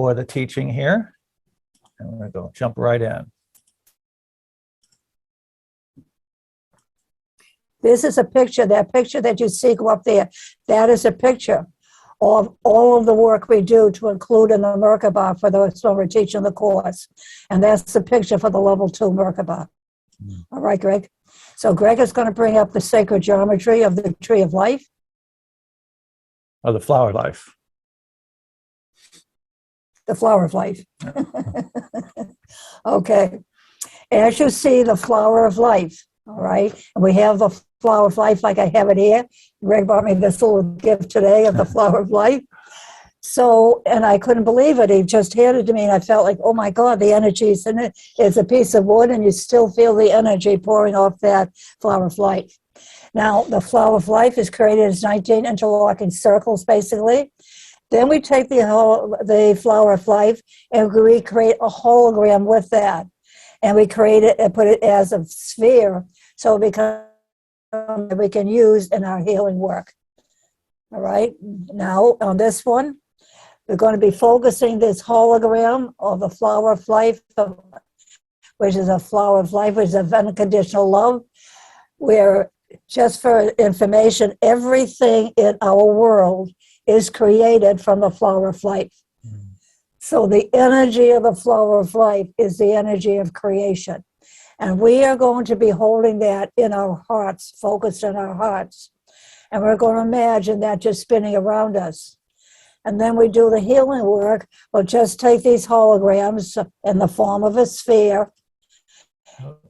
for the teaching here. And we're going to jump right in. This is a picture, that picture that you see go up there, that is a picture of all of the work we do to include in the Merkaba for those when we're teaching the course. And that's the picture for the level 2 Merkaba. All right, Greg? So Greg is going to bring up the sacred geometry of the tree of life. Of the flower of life. The flower of life. Okay. As you see, the flower of life, all right? And we have the flower of life like I have it here. Greg brought me this little gift today of the flower of life. So, and I couldn't believe it. He just handed it to me, and I felt like, oh my God, the energy is in it. It's a piece of wood, and you still feel the energy pouring off that flower of life. Now, the flower of life is created as 19 interlocking circles, basically. Then we take the flower of life and we create a hologram with that. And we create it and put it as a sphere so it becomes we can use in our healing work. All right. Now, on this one, we're going to be focusing this hologram of the flower of life, which is a flower of life, which is of unconditional love, where, just for information, everything in our world is created from the flower of life. So the energy of the flower of life is the energy of creation. And we are going to be holding that in our hearts, focused in our hearts. And we're going to imagine that just spinning around us. And then we do the healing work. We'll just take these holograms in the form of a sphere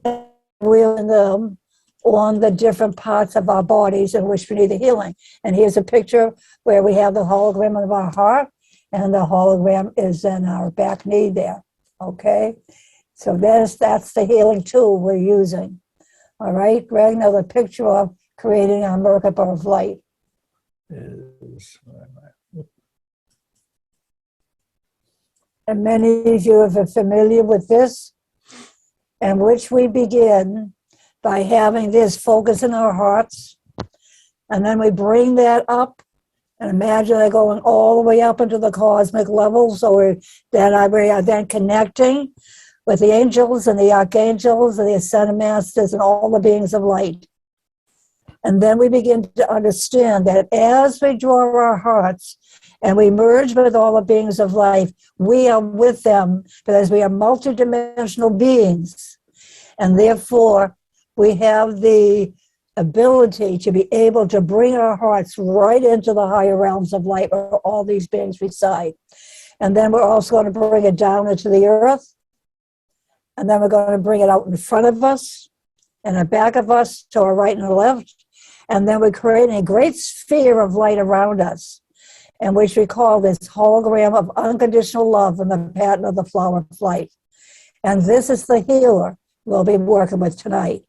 and wheel them on the different parts of our bodies in which we need the healing. And here's a picture where we have the hologram of our heart, and the hologram is in our back knee there, okay? So that's the healing tool we're using. All right, Greg, now the picture of creating our Merkaba of light. And many of you are familiar with this, in which we begin by having this focus in our hearts, and then we bring that up and imagine it going all the way up into the cosmic level. So we are then connecting with the angels and the archangels and the ascended masters and all the beings of light. And then we begin to understand that as we draw our hearts and we merge with all the beings of life, we are with them because we are multidimensional beings. And therefore, we have the ability to be able to bring our hearts right into the higher realms of light where all these beings reside. And then we're also going to bring it down into the earth. And then we're going to bring it out in front of us and the back of us to our right and the left. And then we're creating a great sphere of light around us, in which we call this hologram of unconditional love in the pattern of the flower of light. And this is the healer we'll be working with tonight.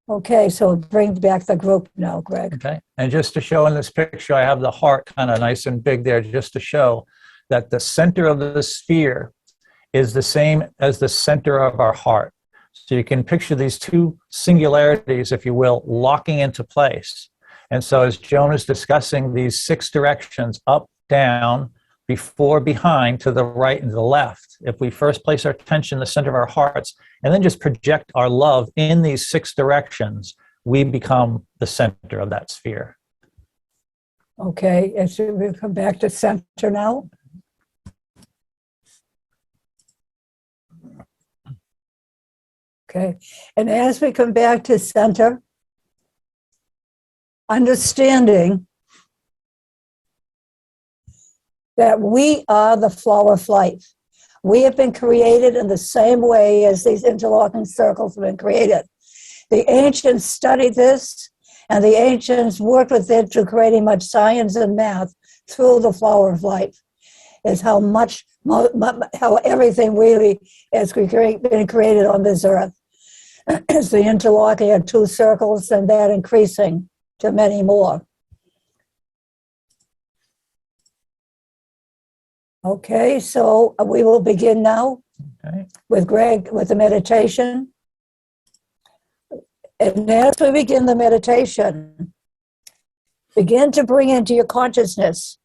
Okay, so bring back the group now, Greg. Okay, and just to show in this picture, I have the heart kind of nice and big there, just to show that the center of the sphere is the same as the center of our heart. So you can picture these two singularities, if you will, locking into place. And so as Joan is discussing these 6 directions, up, down, before, behind, to the right and to the left, if we first place our attention in the center of our hearts and then just project our love in these 6 directions, we become the center of that sphere. Okay, and so we come back to center now. Okay, and as we come back to center, understanding that we are the flower of life. We have been created in the same way as these interlocking circles have been created. The ancients studied this, and the ancients worked with it to creating much science and math through the flower of life. Is how everything really has been created on this earth. It's the interlocking of 2 circles and that increasing to many more. Okay, so we will begin now with Greg with the meditation. And as we begin the meditation, begin to bring into your consciousness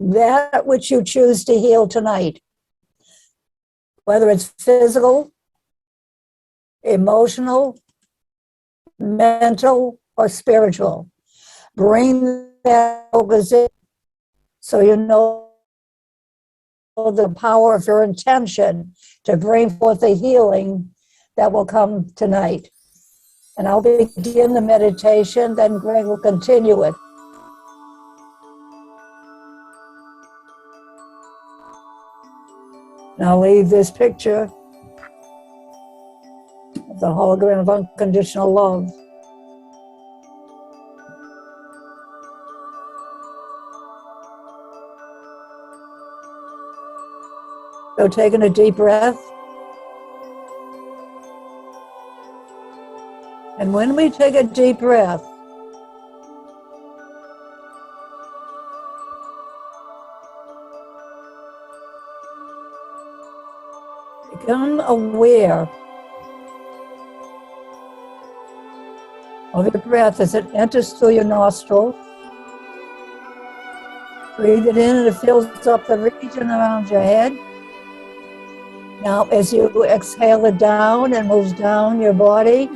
that which you choose to heal tonight, whether it's physical, emotional, mental, or spiritual. Bring that focus in so you know the power of your intention to bring forth the healing that will come tonight. And I'll begin the meditation, then Greg will continue it. And I'll leave this picture of the hologram of unconditional love. So taking a deep breath. And when we take a deep breath, become aware of your breath as it enters through your nostrils. Breathe it in and it fills up the region around your head. Now, as you exhale it down and moves down your body,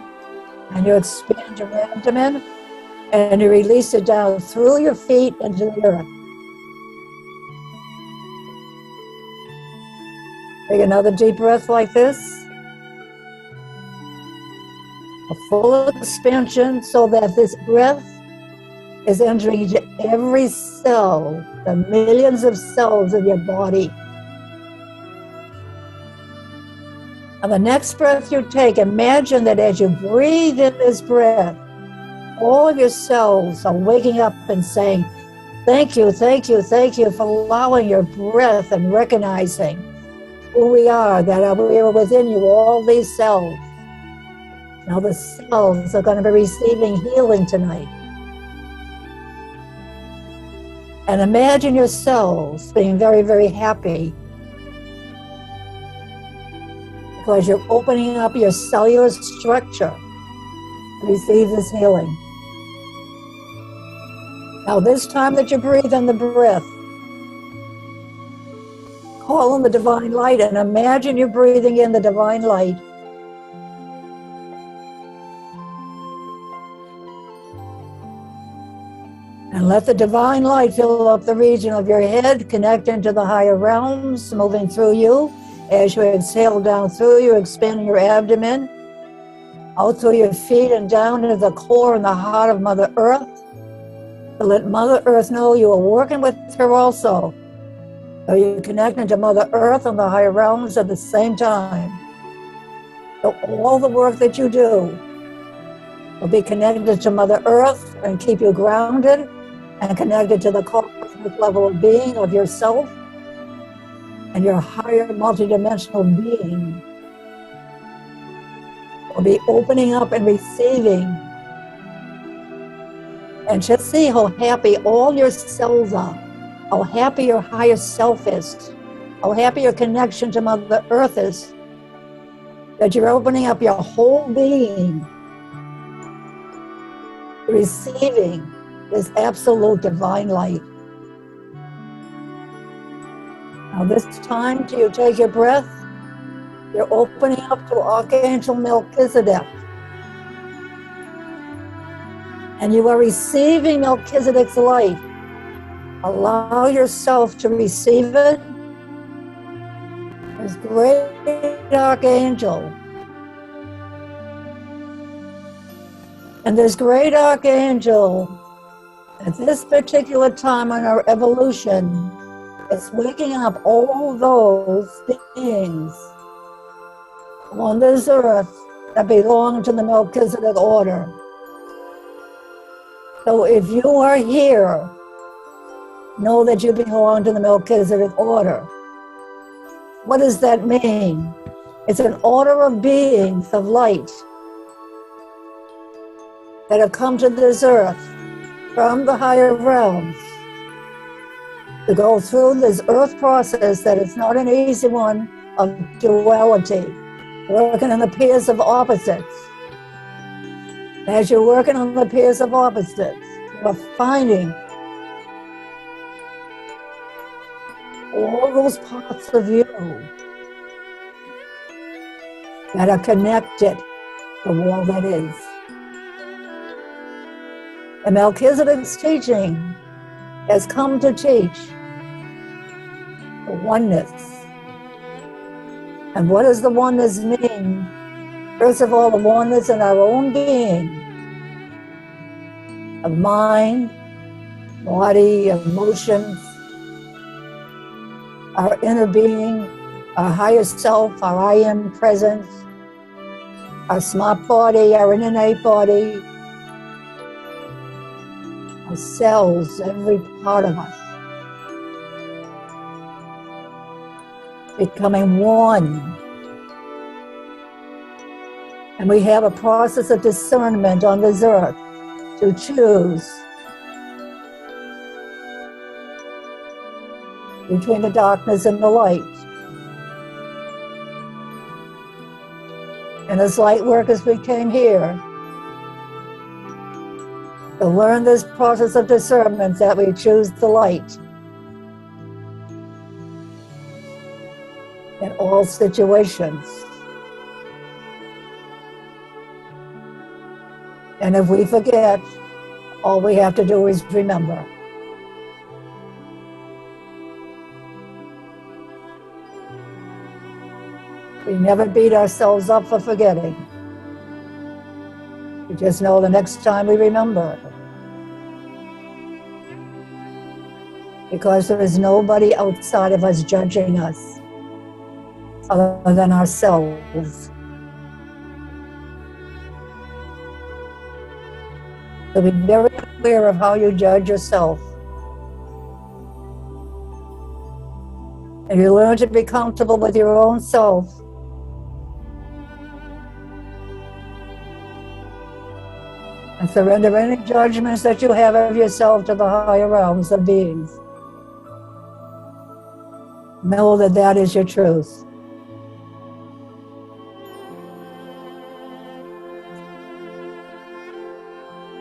and you expand your abdomen, and you release it down through your feet into the earth. Take another deep breath like this. A full expansion so that this breath is entering into every cell, the millions of cells of your body. And the next breath you take, imagine that as you breathe in this breath, all of your cells are waking up and saying, thank you, thank you, thank you for allowing your breath and recognizing who we are, that we are within you, all these cells. Now the cells are going to be receiving healing tonight. And imagine your cells being very, very happy because you're opening up your cellular structure to receive this healing. Now this time that you breathe in the breath, call on the divine light and imagine you're breathing in the divine light. And let the divine light fill up the region of your head, connecting to the higher realms, moving through you. As you exhale down through you, expanding your abdomen, out through your feet and down into the core and the heart of Mother Earth. To let Mother Earth know you are working with her also. So you're connecting to Mother Earth and the higher realms at the same time. So all the work that you do will be connected to Mother Earth and keep you grounded and connected to the cosmic level of being of yourself and your higher multidimensional being will be opening up and receiving. And just see how happy all your cells are, how happy your higher self is, how happy your connection to Mother Earth is, that you're opening up your whole being, receiving this absolute divine light. Now this time, till you take your breath, you're opening up to Archangel Melchizedek. And you are receiving Melchizedek's light. Allow yourself to receive it. This great Archangel. And this great Archangel, at this particular time in our evolution, is waking up all those beings on this earth that belong to the Melchizedek order. So if you are here, know that you belong to the Melchizedek order. What does that mean? It's an order of beings of light that have come to this earth from the higher realms to go through this earth process that is not an easy one of duality, working on the pairs of opposites. As you're working on the pairs of opposites, you are finding all those parts of you that are connected to all that is. And Melchizedek's teaching has come to teach the oneness. And what does the oneness mean? First of all, the oneness in our own being, of mind, body, emotions, our inner being, our higher self, our I am presence, our smart body, our innate body, our cells, every part of us, becoming one. And we have a process of discernment on this earth to choose between the darkness and the light. And as light workers, we came here to learn this process of discernment that we choose the light in all situations. And if we forget, all we have to do is remember. We never beat ourselves up for forgetting. We just know the next time we remember. Because there is nobody outside of us judging us other than ourselves. So be very aware of how you judge yourself. And you learn to be comfortable with your own self. And surrender any judgments that you have of yourself to the higher realms of beings. Know that that is your truth.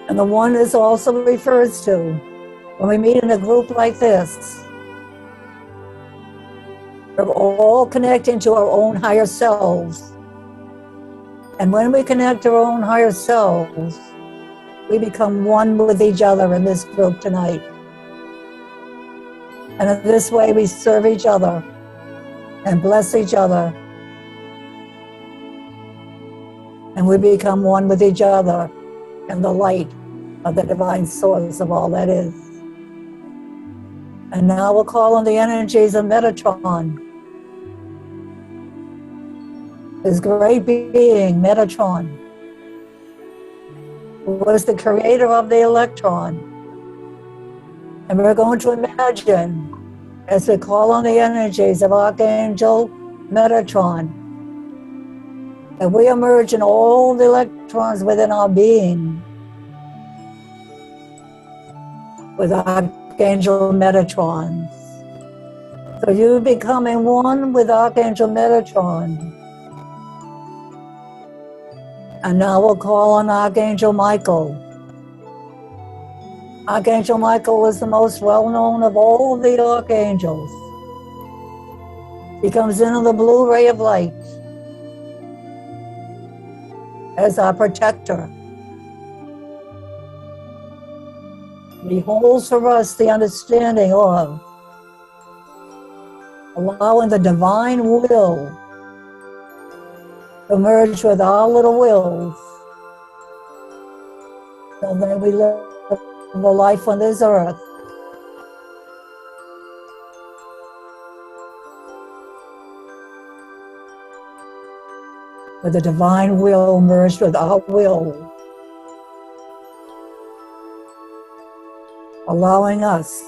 And the oneness also refers to, when we meet in a group like this, we're all connecting to our own higher selves. And when we connect to our own higher selves, we become one with each other in this group tonight. And in this way, we serve each other and bless each other. And we become one with each other in the light of the divine source of all that is. And now we'll call on the energies of Metatron. This great being, Metatron, who was the creator of the electron. And we're going to imagine, as we call on the energies of Archangel Metatron, that we emerge in all the electrons within our being with Archangel Metatron. So you becoming one with Archangel Metatron. And now we'll call on Archangel Michael. Archangel Michael is the most well-known of all the archangels. He comes in on the blue ray of light as our protector. He holds for us the understanding of allowing the divine will to merge with our little wills so that we live a life on this earth with the divine will merged with our will, allowing us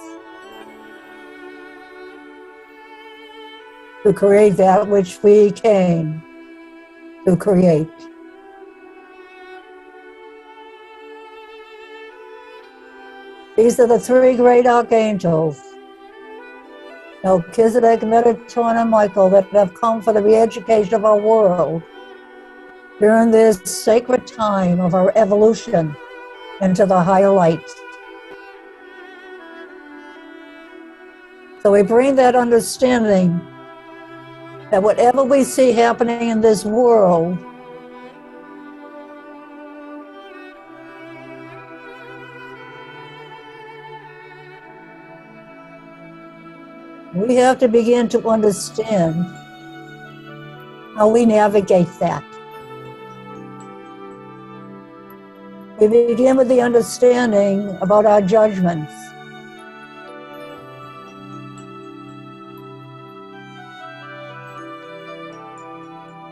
to create that which we came to create. These are the three great archangels, Melchizedek, Metatron, and Michael, that have come for the re-education of our world during this sacred time of our evolution into the higher light. So we bring that understanding that whatever we see happening in this world we have to begin to understand how we navigate that. We begin with the understanding about our judgments.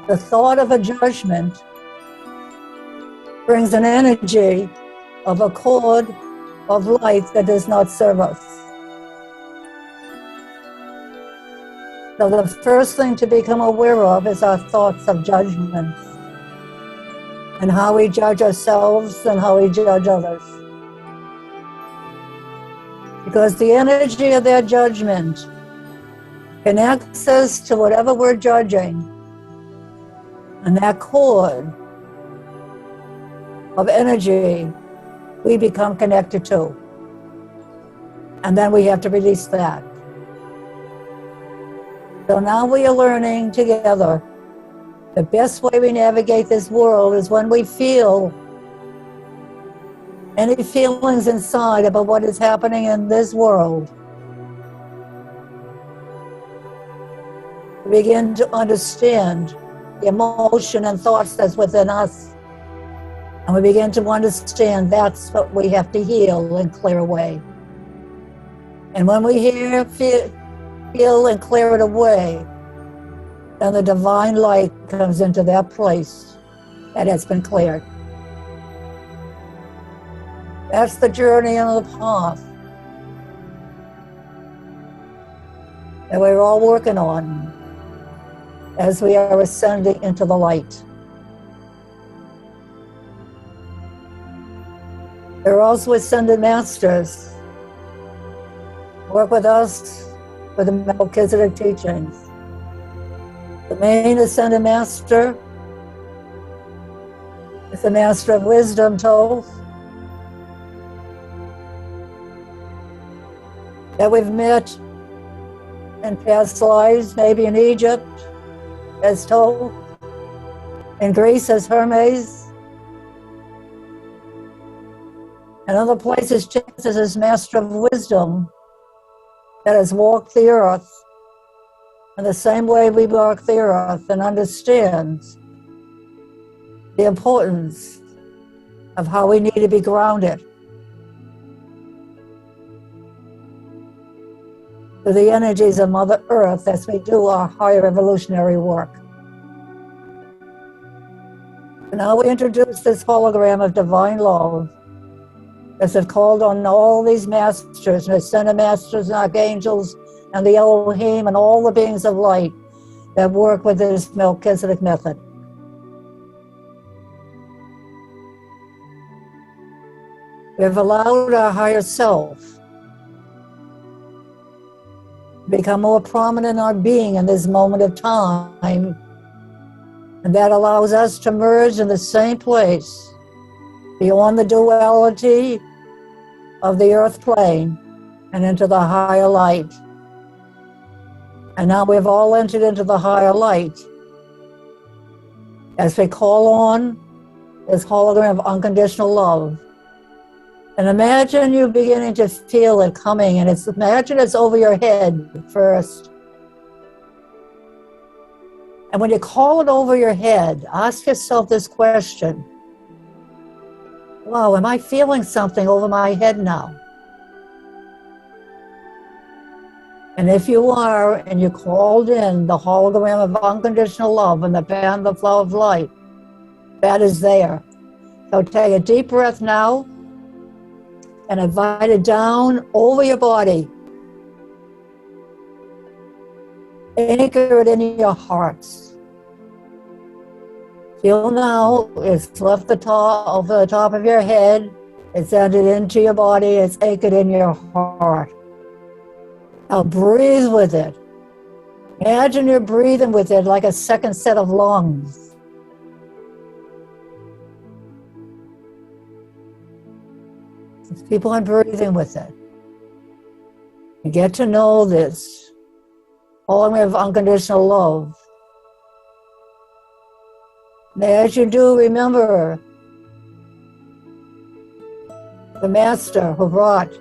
The thought of a judgment brings an energy of a cord of light that does not serve us. So the first thing to become aware of is our thoughts of judgments and how we judge ourselves and how we judge others. Because the energy of their judgment connects us to whatever we're judging, and that cord of energy we become connected to. And then we have to release that. So now we are learning together the best way we navigate this world is when we feel any feelings inside about what is happening in this world. We begin to understand the emotion and thoughts that's within us. And we begin to understand that's what we have to heal and clear away. And when we feel and clear it away, then the divine light comes into that place that has been cleared. That's the journey and the path that we're all working on as we are ascending into the light. There are also ascended masters who work with us for the Melchizedek teachings. The main ascended master is the master of wisdom, Thoth, that we've met in past lives, maybe in Egypt as Thoth, in Greece as Hermes, and other places just as his master of wisdom that has walked the earth in the same way we walk the earth and understands the importance of how we need to be grounded to the energies of Mother Earth as we do our higher evolutionary work. Now we introduce this hologram of divine love as it called on all these masters and ascended masters and archangels and the Elohim and all the beings of light that work with this Melchizedek method. We have allowed our higher self to become more prominent in our being in this moment of time, and that allows us to merge in the same place beyond the duality of the earth plane and into the higher light. And now we've all entered into the higher light as we call on this hologram of unconditional love. And imagine you beginning to feel it coming, and imagine it's over your head first. And when you call it over your head, ask yourself this question: wow, am I feeling something over my head now? And if you are, and you called in the hologram of unconditional love and the band, the flow of light, that is there. So take a deep breath now and invite it down over your body. Anchor it in your hearts. Feel now it's left the top over the top of your head. It's entered into your body. It's anchored in your heart. Now breathe with it. Imagine you're breathing with it like a second set of lungs. Just keep on breathing with it. Get to know this poem of unconditional love. And as you do, remember the Master who brought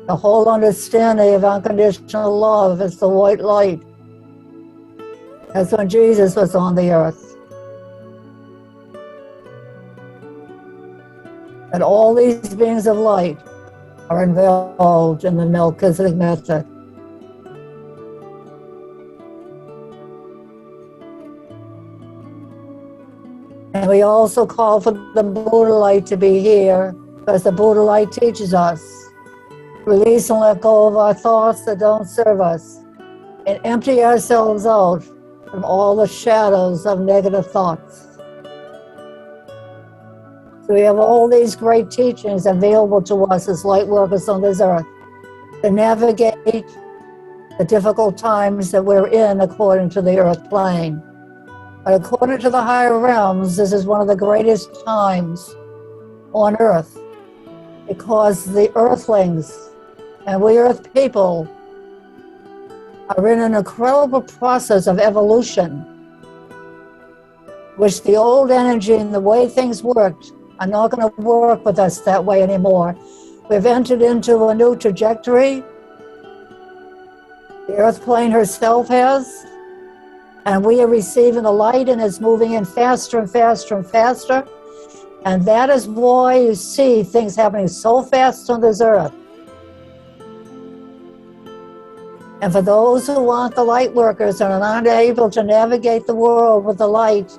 the whole understanding of unconditional love as the white light. That's when Jesus was on the earth. And all these beings of light are involved in the Melchizedek method. And we also call for the Buddha light to be here, because the Buddha light teaches us release and let go of our thoughts that don't serve us, and empty ourselves out from all the shadows of negative thoughts. So we have all these great teachings available to us as light workers on this earth to navigate the difficult times that we're in according to the earth plane. But according to the higher realms, this is one of the greatest times on earth, because the earthlings and we earth people are in an incredible process of evolution, which the old energy and the way things worked are not going to work with us that way anymore. We've entered into a new trajectory. The earth plane herself has, and we are receiving the light, and it's moving in faster and faster and faster. And that is why you see things happening so fast on this earth. And for those who aren't the light workers and aren't able to navigate the world with the light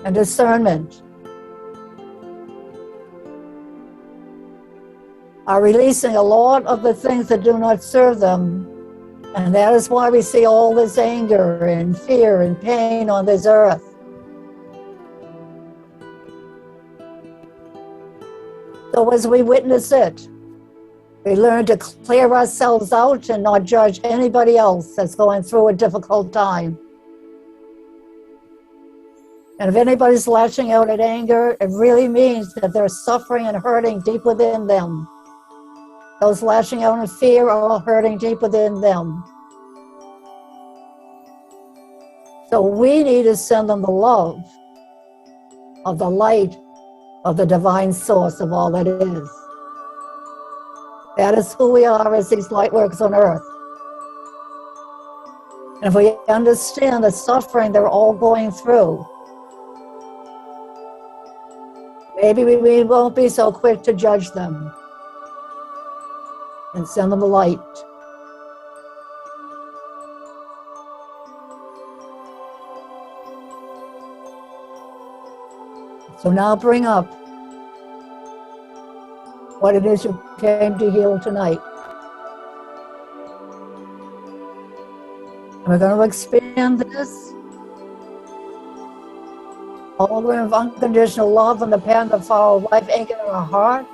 and discernment, are releasing a lot of the things that do not serve them. And that is why we see all this anger and fear and pain on this earth. So as we witness it, we learn to clear ourselves out and not judge anybody else that's going through a difficult time. And if anybody's lashing out at anger, it really means that they're suffering and hurting deep within them. Those lashing out in fear are all hurting deep within them. So we need to send them the love of the light of the divine source of all that is. That is who we are as these light workers on earth. And if we understand the suffering they're all going through, maybe we won't be so quick to judge them and send them the light. So now bring up what it is you came to heal tonight. And we're going to expand this all of unconditional love and the pattern of our life anchored in our heart.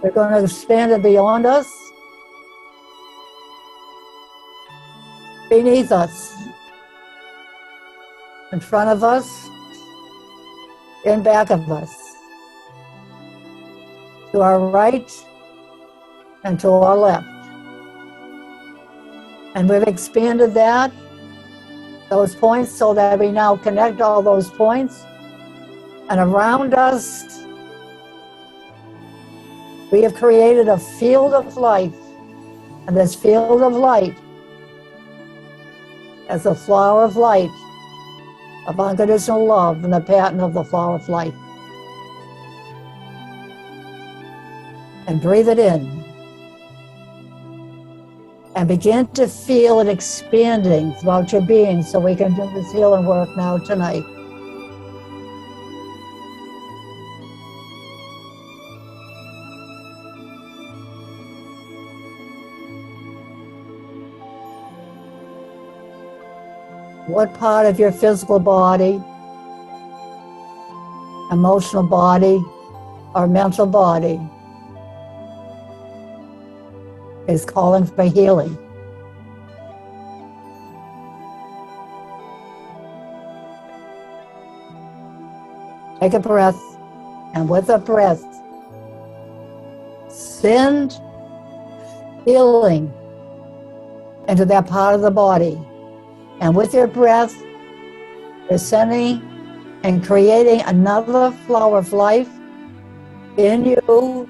We're going to expand it beyond us, beneath us, in front of us, in back of us, to our right and to our left. And we've expanded those points, so that we now connect all those points. And around us, we have created a field of light. And this field of light, as a flower of light, of unconditional love, and the pattern of the flower of light. And breathe it in. And begin to feel it expanding throughout your being, so we can do this healing work now tonight. What part of your physical body, emotional body, or mental body is calling for healing? Take a breath, and with a breath, send healing into that part of the body. And with your breath, you're sending and creating another flower of life in you,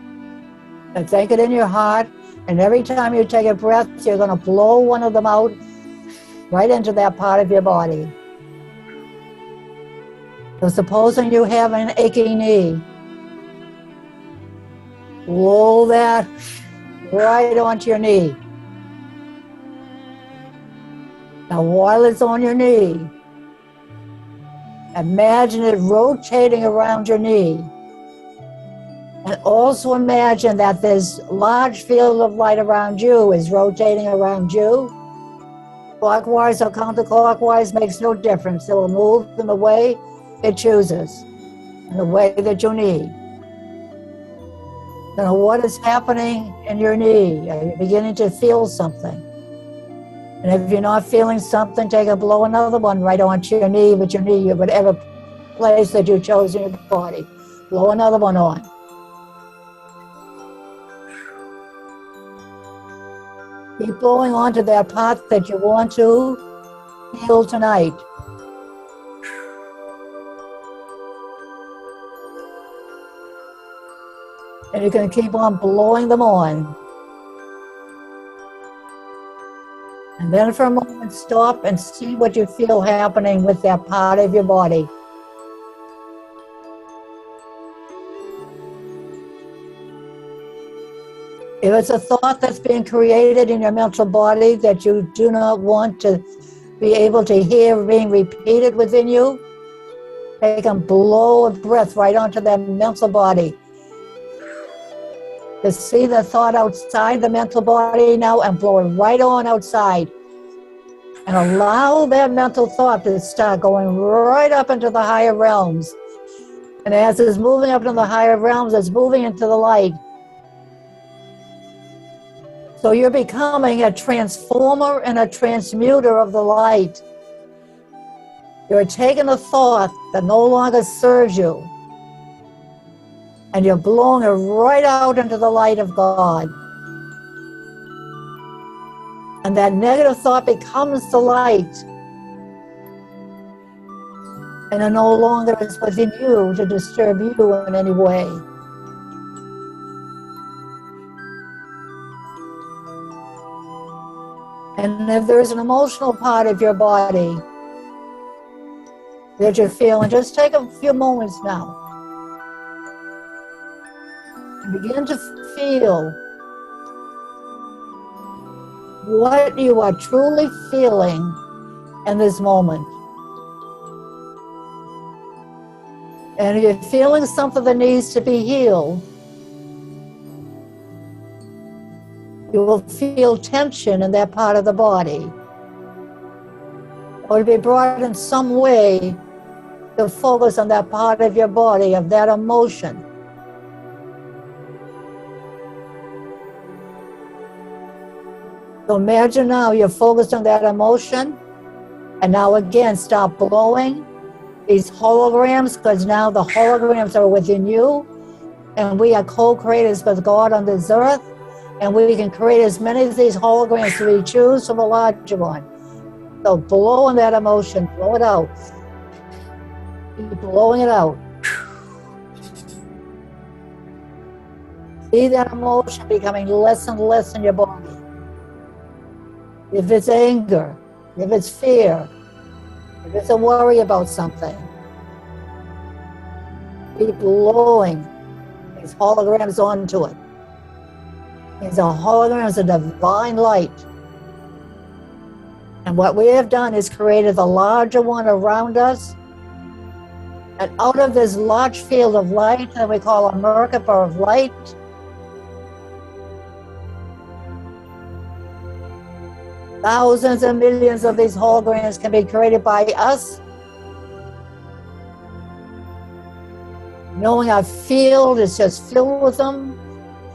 and take it in your heart. And every time you take a breath, you're going to blow one of them out right into that part of your body. So supposing you have an aching knee, blow that right onto your knee. Now while it's on your knee, imagine it rotating around your knee. And also imagine that this large field of light around you is rotating around you. Clockwise or counterclockwise makes no difference. It will move in the way it chooses, in the way that you need. Now, what is happening in your knee? Are you beginning to feel something? And if you're not feeling something, take a blow another one right onto your knee, with your knee, whatever place that you chose in your body. Blow another one on. Keep blowing onto that part that you want to heal tonight. And you're going to keep on blowing them on. And then for a moment, stop and see what you feel happening with that part of your body. If it's a thought that's being created in your mental body that you do not want to be able to hear being repeated within you, take and blow a breath right onto that mental body. To see the thought outside the mental body now and blow it right on outside. And allow that mental thought to start going right up into the higher realms. And as it's moving up into the higher realms, it's moving into the light. So you're becoming a transformer and a transmuter of the light. You're taking a thought that no longer serves you, and you're blowing it right out into the light of God. And that negative thought becomes the light. And it no longer is within you to disturb you in any way. And if there's an emotional part of your body that you're feeling, just take a few moments now and begin to feel what you are truly feeling in this moment. And if you're feeling something that needs to be healed, you will feel tension in that part of the body. Or to be brought in some way to focus on that part of your body, of that emotion. So imagine now you're focused on that emotion, and now again start blowing these holograms, because now the holograms are within you, and we are co-creators with God on this earth. And we can create as many of these holograms as we choose from a larger one. So blow on that emotion, blow it out. Keep blowing it out. See that emotion becoming less and less in your body. If it's anger, if it's fear, if it's a worry about something, keep blowing these holograms onto it. It's a hologram, it's a divine light. And what we have done is created the larger one around us. And out of this large field of light that we call a Merkaba of light, thousands and millions of these holograms can be created by us. Knowing our field is just filled with them.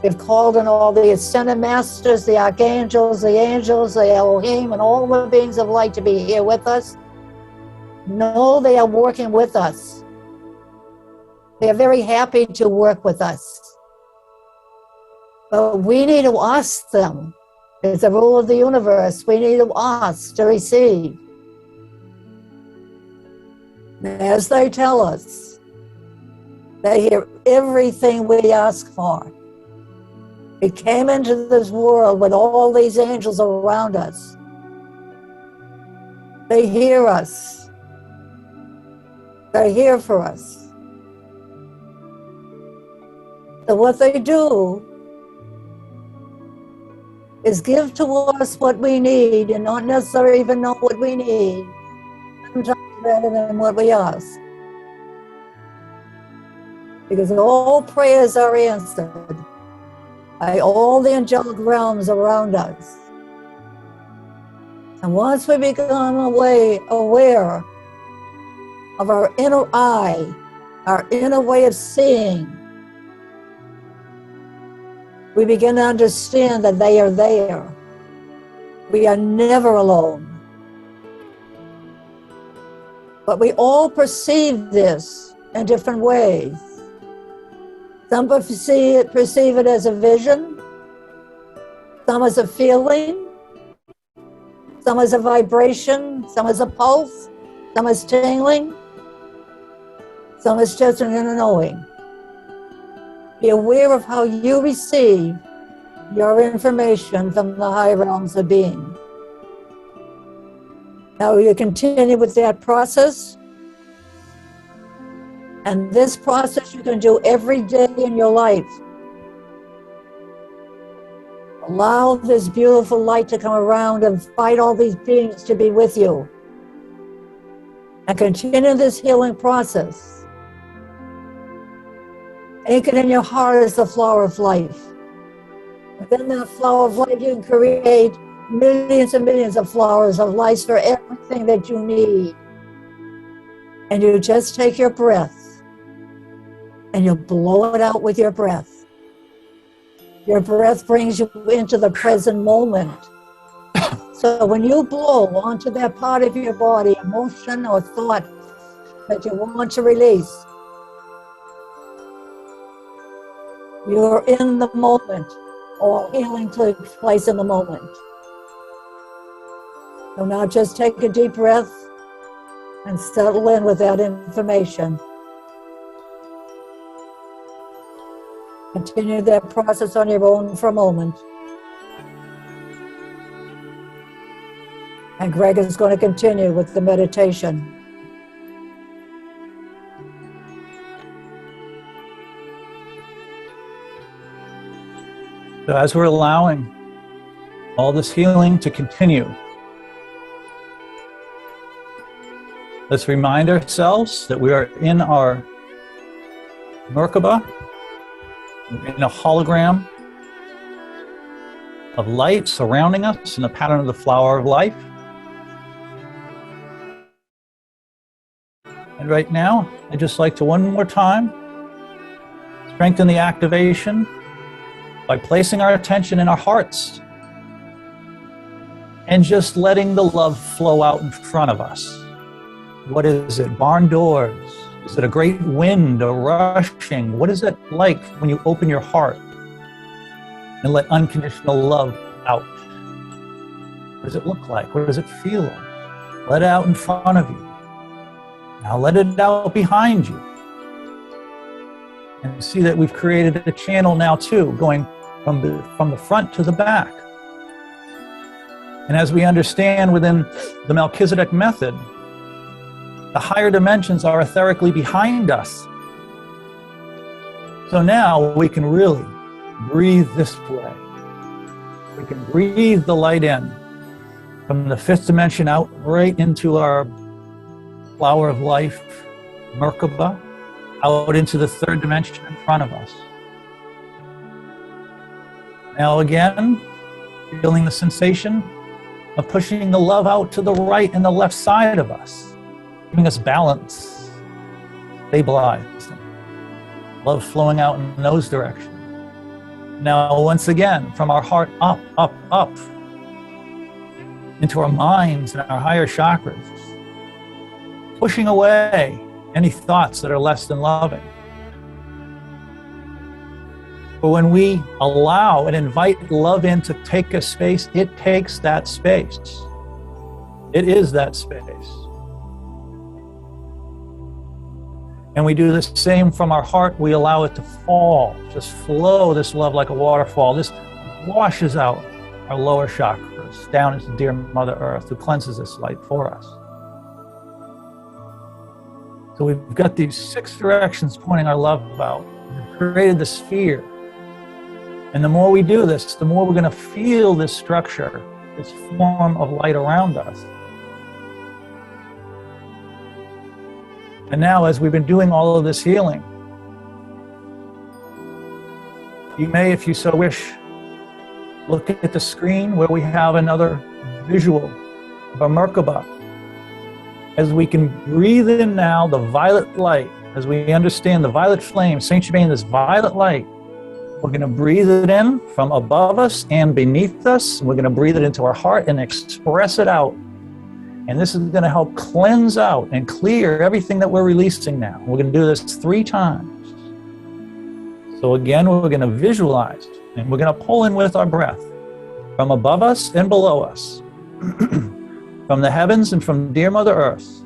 We've called in all the ascended masters, the archangels, the angels, the Elohim, and all the beings of light to be here with us. Know they are working with us. They are very happy to work with us. But we need to ask them It's the rule of the universe. We need to ask to receive. As they tell us, they hear everything we ask for. We came into this world with all these angels around us. They hear us. They're here for us. So what they do is give to us what we need and not necessarily even know what we need, sometimes better than what we ask. Because all prayers are answered by all the angelic realms around us. And once we become aware of our inner eye, our inner way of seeing, we begin to understand that they are there. We are never alone. But we all perceive this in different ways. Some perceive it as a vision, some as a feeling, some as a vibration, some as a pulse, some as tingling, some as just an inner knowing. Be aware of how you receive your information from the high realms of being. Now you continue with that process. And this process you can do every day in your life. Allow this beautiful light to come around and invite all these beings to be with you. And continue this healing process. Anchored in your heart is the flower of life. Within that flower of life, you can create millions and millions of flowers of life for everything that you need. And you just take your breath and you blow it out with your breath. Your breath brings you into the present moment. So when you blow onto that part of your body, emotion or thought that you want to release, you're in the moment. All healing takes place in the moment. So now just take a deep breath and settle in with that information. Continue that process on your own for a moment. And Greg is going to continue with the meditation. So as we're allowing all this healing to continue, let's remind ourselves that we are in our Merkaba, in a hologram of light surrounding us in the pattern of the flower of life. And right now, I'd just like to one more time strengthen the activation by placing our attention in our hearts and just letting the love flow out in front of us. What is it? Barn doors? Is it a great wind, a rushing? What is it like when you open your heart and let unconditional love out? What does it look like? What does it feel like? Let it out in front of you. Now let it out behind you. And see that we've created a channel now too, going from the front to the back. And as we understand within the Melchizedek method, the higher dimensions are etherically behind us. So now we can really breathe this way. We can breathe the light in from the fifth dimension out right into our flower of life, Merkaba, out into the third dimension in front of us. Now again, feeling the sensation of pushing the love out to the right and the left side of us, giving us balance, stabilizing, love flowing out in those directions. Now, once again, from our heart up, up, up, into our minds and our higher chakras, pushing away any thoughts that are less than loving. But when we allow and invite love in to take a space, it takes that space. It is that space. And we do the same from our heart. We allow it to fall, just flow this love like a waterfall. This washes out our lower chakras down into dear Mother Earth, who cleanses this light for us. So we've got these 6 directions pointing our love out. We've created the sphere. And the more we do this, the more we're going to feel this structure, this form of light around us. And now, as we've been doing all of this healing, you may, if you so wish, look at the screen where we have another visual of a Merkaba. As we can breathe in now the violet light, as we understand the violet flame, Saint Germain, this violet light, we're going to breathe it in from above us and beneath us. We're going to breathe it into our heart and express it out. And this is going to help cleanse out and clear everything that we're releasing now. We're going to do this 3 times. So again, we're going to visualize, and we're going to pull in with our breath from above us and below us, from the heavens and from dear Mother Earth.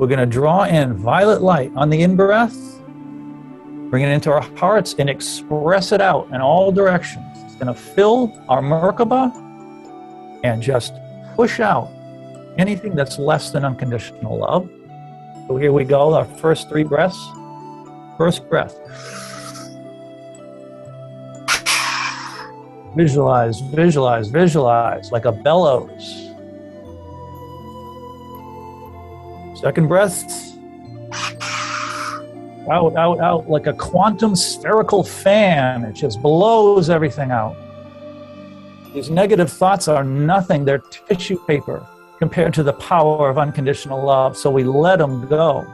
We're going to draw in violet light on the in-breath, bring it into our hearts and express it out in all directions. It's going to fill our Merkaba and just push out anything that's less than unconditional love. So here we go, our first 3 breaths. First breath. Visualize, visualize, visualize like a bellows. Second breath. Out, out, out like a quantum spherical fan. It just blows everything out. These negative thoughts are nothing. They're tissue paper compared to the power of unconditional love. So we let them go.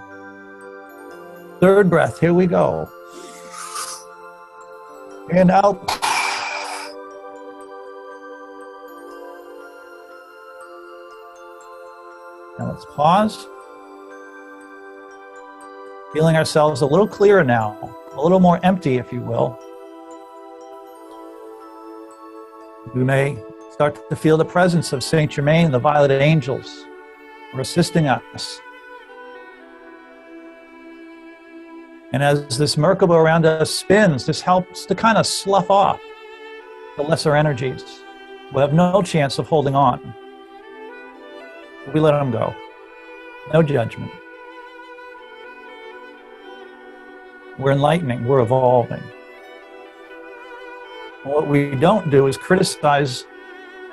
Third breath, here we go. And out. Now let's pause. Feeling ourselves a little clearer now, a little more empty, if you will. We may start to feel the presence of Saint Germain, the violet angels, who are assisting us. And as this Merkaba around us spins, this helps to kind of slough off the lesser energies. We'll have no chance of holding on. We let them go. No judgment. We're enlightening, we're evolving. What we don't do is criticize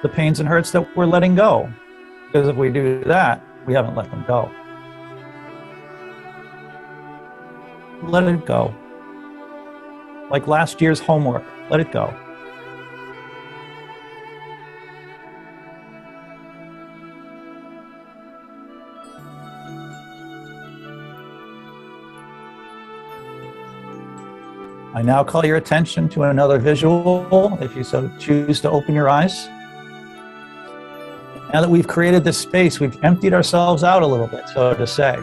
the pains and hurts that we're letting go. Because if we do that, we haven't let them go. Let it go. Like last year's homework, let it go. I now call your attention to another visual, if you so choose to open your eyes. Now that we've created this space, we've emptied ourselves out a little bit, so to say.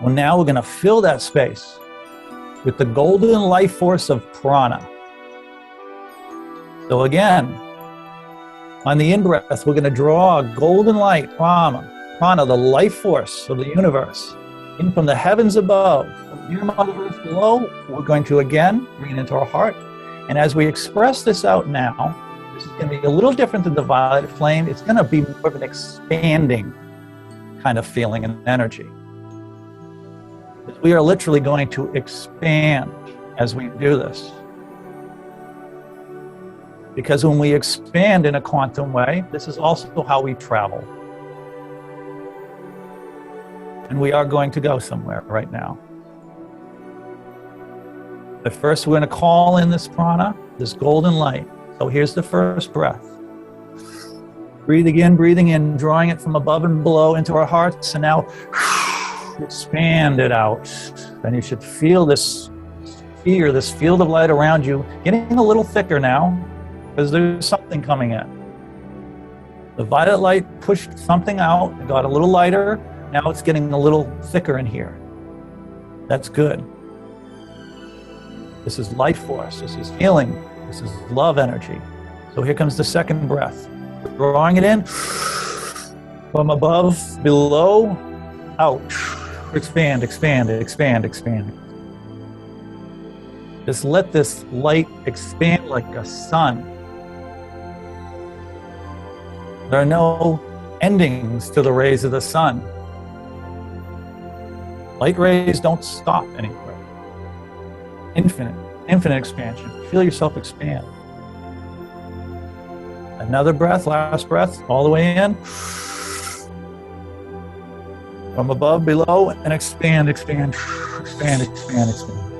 Well, now we're going to fill that space with the golden life force of prana. So again, on the in-breath, we're going to draw a golden light, prana, the life force of the universe, in from the heavens above. Dear Mother Earth below, we're going to again bring it into our heart. And as we express this out now, this is going to be a little different than the violet flame. It's going to be more of an expanding kind of feeling and energy. We are literally going to expand as we do this. Because when we expand in a quantum way, this is also how we travel. And we are going to go somewhere right now. But first, we're going to call in this prana, this golden light. So here's the first breath. Breathing in, drawing it from above and below into our hearts, and now expand it out. And you should feel this sphere, this field of light around you, getting a little thicker now, because there's something coming in. The violet light pushed something out, it got a little lighter, now it's getting a little thicker in here. That's good. This is life force. This is healing. This is love energy. So here comes the second breath. We're drawing it in from above, below, out. Expand, expand, expand, expand. Just let this light expand like a sun. There are no endings to the rays of the sun. Light rays don't stop anywhere. Infinite expansion. Feel yourself expand. Another breath, last breath, all the way in. From above, below, and expand, expand, expand, expand, expand.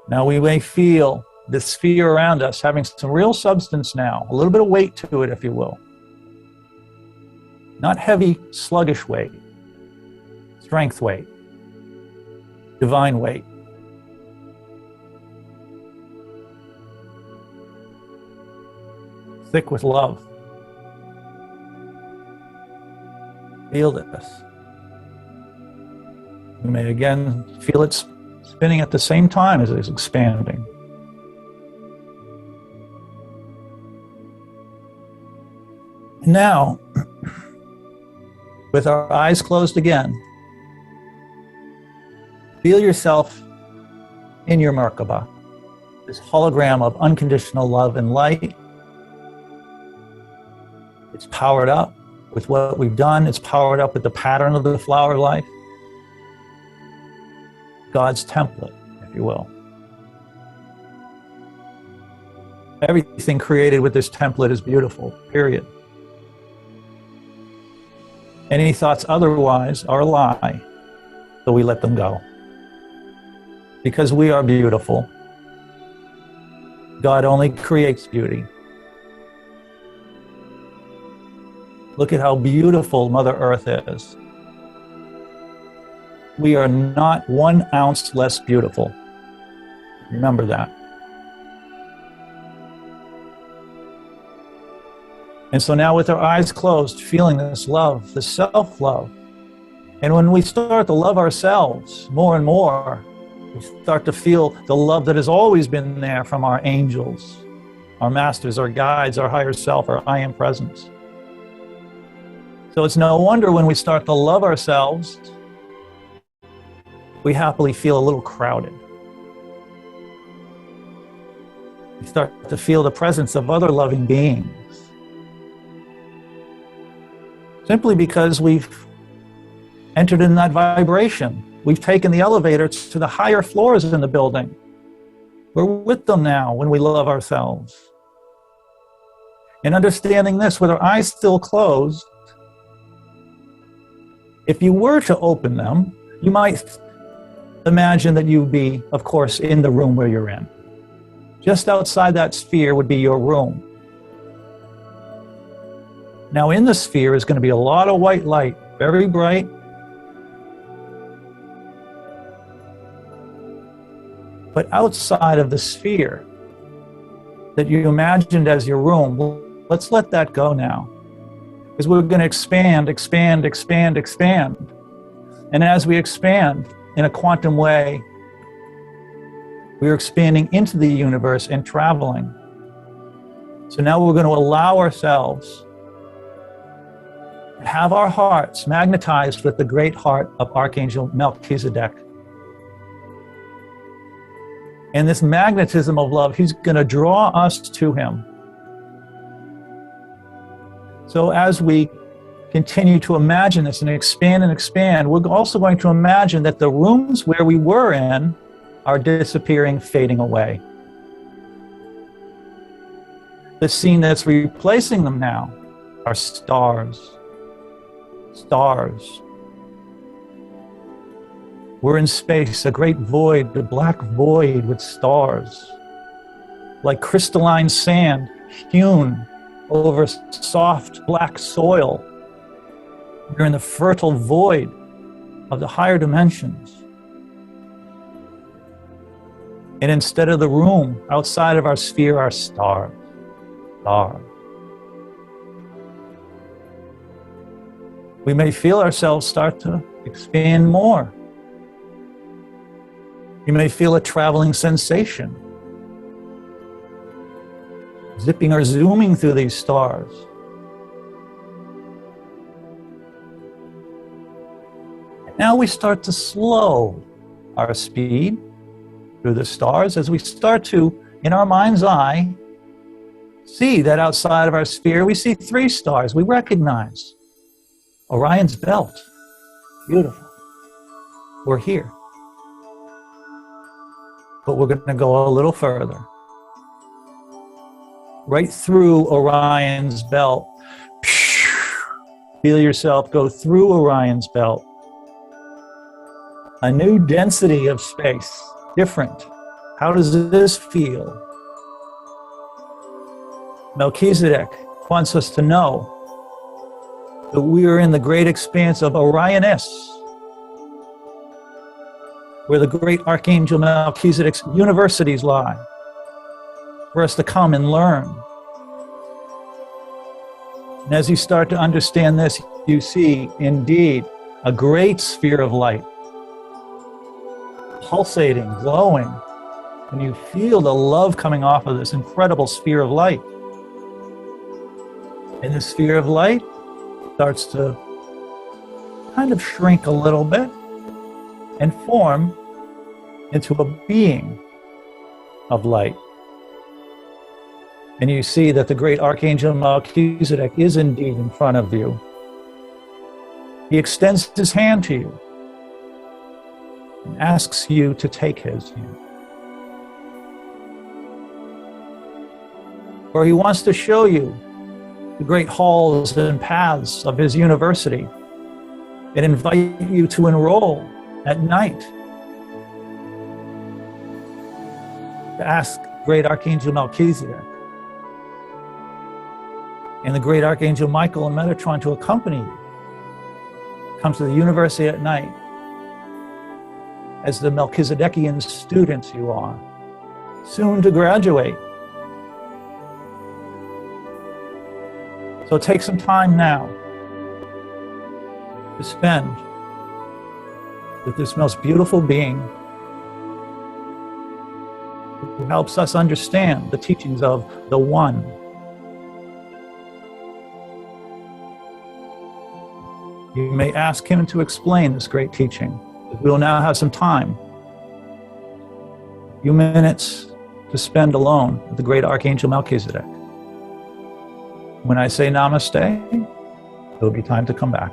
Now we may feel the sphere around us having some real substance now, a little bit of weight to it, if you will. Not heavy, sluggish weight, strength weight, divine weight. Thick with love. Feel this. You may again feel it spinning at the same time as it's expanding. Now, with our eyes closed again, feel yourself in your Merkaba, this hologram of unconditional love and light. It's powered up with what we've done. It's powered up with the pattern of the flower of life. God's template, if you will. Everything created with this template is beautiful, period. Any thoughts otherwise are a lie, so we let them go. Because we are beautiful. God only creates beauty. Look at how beautiful Mother Earth is. We are not 1 ounce less beautiful. Remember that. And so now with our eyes closed, feeling this love, this self-love. And when we start to love ourselves more and more, we start to feel the love that has always been there from our angels, our masters, our guides, our higher self, our I am presence. So it's no wonder when we start to love ourselves, we happily feel a little crowded. We start to feel the presence of other loving beings. Simply because we've entered in that vibration. We've taken the elevator to the higher floors in the building. We're with them now when we love ourselves. And understanding this, with our eyes still closed, if you were to open them, you might imagine that you'd be, of course, in the room where you're in. Just outside that sphere would be your room. Now in the sphere is going to be a lot of white light, very bright. But outside of the sphere that you imagined as your room, let's let that go now. Because we're going to expand, expand, expand, expand. And as we expand in a quantum way, we're expanding into the universe and traveling. So now we're going to allow ourselves to have our hearts magnetized with the great heart of Archangel Melchizedek. And this magnetism of love, he's going to draw us to him. So as we continue to imagine this and expand, we're also going to imagine that the rooms where we were in are disappearing, fading away. The scene that's replacing them now are stars. Stars. We're in space, a great void, a black void with stars, like crystalline sand hewn over soft black soil. You're in the fertile void of the higher dimensions. And instead of the room outside of our sphere are stars. Stars. We may feel ourselves start to expand more. You may feel a traveling sensation, zipping or zooming through these stars. Now we start to slow our speed through the stars as we start to, in our mind's eye, see that outside of our sphere we see 3 stars we recognize. Orion's belt. Beautiful. We're here. But we're going to go a little further. Right through Orion's belt. Feel yourself go through Orion's belt. A new density of space. Different. How does this feel? Melchizedek wants us to know that we are in the great expanse of Orionis, where the great Archangel Melchizedek's universities lie, for us to come and learn. And as you start to understand this, you see indeed a great sphere of light, pulsating, glowing, and you feel the love coming off of this incredible sphere of light. And the sphere of light starts to kind of shrink a little bit and form into a being of light. And you see that the great Archangel Melchizedek is indeed in front of you. He extends his hand to you and asks you to take his hand. Or he wants to show you the great halls and paths of his university and invite you to enroll at night to ask great Archangel Melchizedek and the great Archangel Michael and Metatron to accompany you. Come to the university at night as the Melchizedekian students you are, soon to graduate. So take some time now to spend with this most beautiful being who helps us understand the teachings of the One. You may ask him to explain this great teaching. We will now have some time, a few minutes to spend alone with the great Archangel Melchizedek. When I say namaste, it will be time to come back.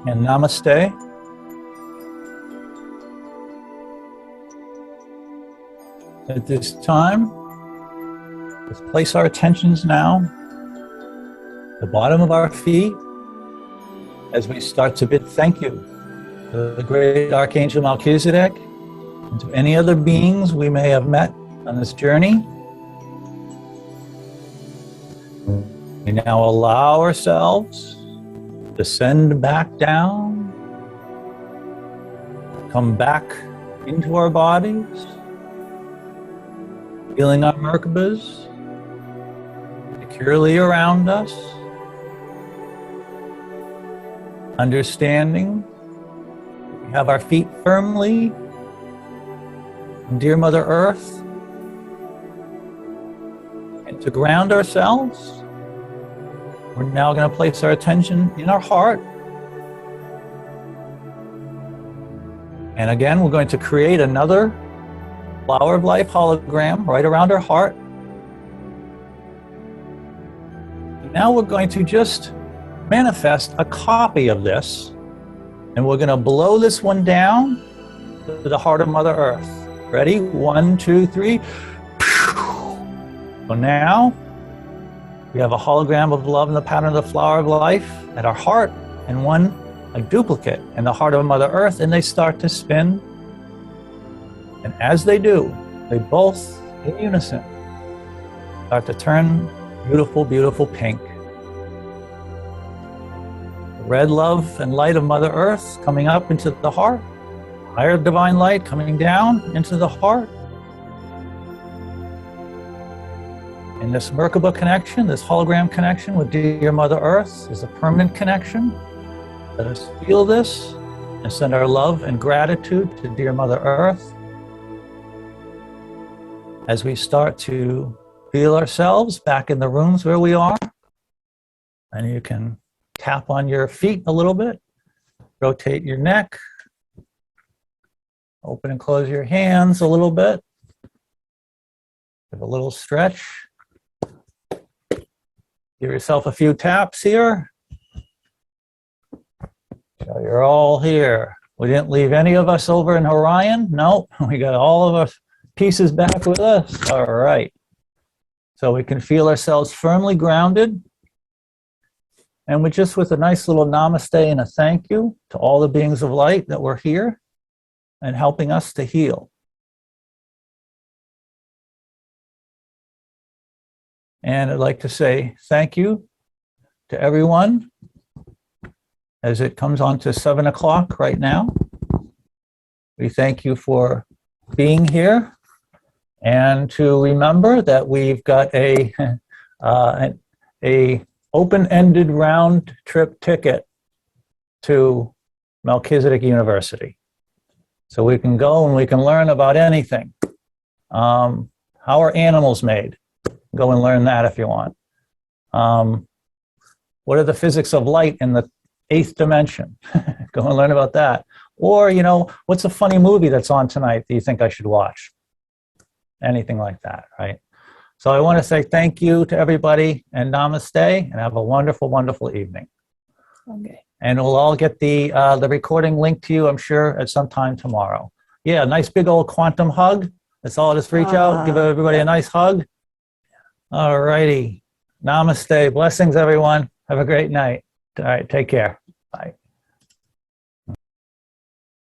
and namaste. At this time, let's place our attentions now at the bottom of our feet as we start to bid thank you to the great Archangel Melchizedek and to any other beings we may have met on this journey. We now allow ourselves to send back down, come back into our bodies, feeling our Merkabas securely around us, understanding we have our feet firmly on dear Mother Earth, and to ground ourselves, we're now going to place our attention in our heart. And again, we're going to create another Flower of Life hologram right around our heart. And now we're going to just manifest a copy of this, and we're going to blow this one down to the heart of Mother Earth. Ready? 1, 2, 3. So now we have a hologram of love in the pattern of the Flower of Life at our heart, and a duplicate in the heart of Mother Earth, and they start to spin. And as they do, they both, in unison, start to turn beautiful, beautiful pink. The red love and light of Mother Earth coming up into the heart, higher divine light coming down into the heart. And this Merkaba connection, this hologram connection with dear Mother Earth is a permanent connection. Let us feel this and send our love and gratitude to dear Mother Earth as we start to feel ourselves back in the rooms where we are. And you can tap on your feet a little bit, rotate your neck, open and close your hands a little bit, give a little stretch. Give yourself a few taps here. So you're all here. We didn't leave any of us over in Orion. Nope, we got all of our pieces back with us. All right. So we can feel ourselves firmly grounded. And with a nice little namaste and a thank you to all the beings of light that were here and helping us to heal. And I'd like to say thank you to everyone as it comes on to 7 o'clock right now. We thank you for being here, and to remember that we've got a open-ended round trip ticket to Melchizedek University. So we can go and we can learn about anything. How are animals made? Go and learn that if you want. What are the physics of light in the 8th dimension? Go and learn about that. Or, what's a funny movie that's on tonight that you think I should watch? Anything like that, right? So I want to say thank you to everybody, and namaste, and have a wonderful, wonderful evening. Okay. And we'll all get the recording linked to you, I'm sure, at some time tomorrow. Yeah, nice big old quantum hug. Let's all just reach out, give everybody a nice hug. All righty. Namaste. Blessings, everyone. Have a great night. All right, take care.